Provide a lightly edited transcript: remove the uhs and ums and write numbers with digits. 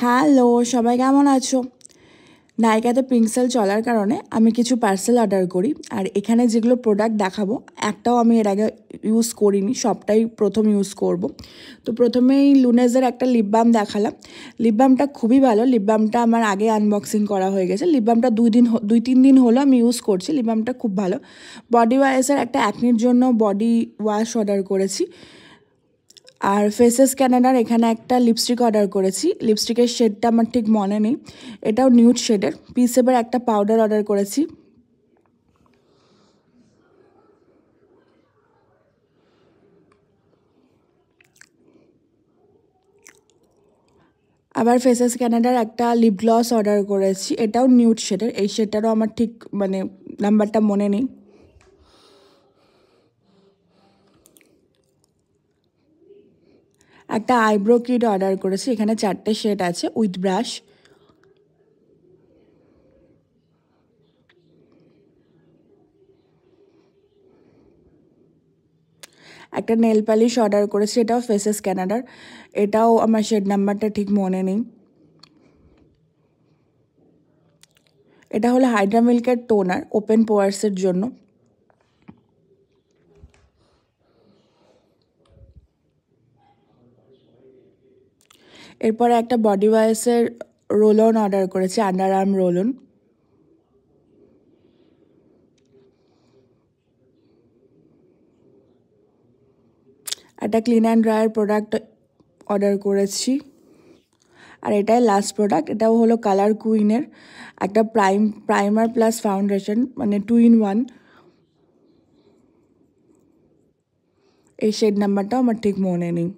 Hello, সবাই কেমন আছো? নাইকাতে পিঙ্ক সেল চলার কারণে আমি কিছু পার্সেল অর্ডার করি। আর এখানে যেগুলো প্রোডাক্ট দেখাবো একটাও আমি এর আগে ইউজ করিনি, সবটাই প্রথম ইউজ করব। তো প্রথমেই লুনেজের একটা লিপ বাম দেখালাম। লিপ বামটা খুবই ভালো। লিপ বামটা আমার আগে আনবক্সিং করা হয়ে গেছে। লিপ বামটা 2-3 দিন হলো আমি ইউজ করছি। লিপ বামটা খুব ভালো। বডি ওয়াশের একটা অ্যাকনির জন্য বডি ওয়াশ অর্ডার করেছি। আর ফেসেস ক্যানাডার এখানে একটা লিপস্টিক অর্ডার করেছি। লিপস্টিকের শেডটা আমার ঠিক মনে নেই, এটাও নিউড শেডের। পিসেবের একটা পাউডার অর্ডার করেছি। আবার ফেসেস ক্যানাডার একটা লিপ গ্লস অর্ডার করেছি, এটাও নিউড শেডের। এই শেডটারও আমার ঠিক নাম্বারটা মনে নেই। একটা আইব্রো কিট অর্ডার করেছি, এখানে 4টে শেড আছে উইথ ব্রাশ। একটা নেল পালিশ অর্ডার করেছি, এটাও ফেসেস ক্যানাডার। এটাও আমার শেড নাম্বারটা ঠিক মনে নেই। এটা হলো হাইড্রা মিল্কের টোনার ওপেন পোয়ার্সের জন্য। এরপরে একটা বডি ওয়াশের রোল অন অর্ডার করেছি, আন্ডার আর্ম রোল অন। একটা clean and dryer product order করেছি। আর এটাই লাস্ট প্রোডাক্ট, এটাও হলো কালার কুইনের একটা প্রাইমার প্লাস ফাউন্ডেশন, 2 in 1। এই শেড নাম্বারটাও আমার ঠিক মনে নেই।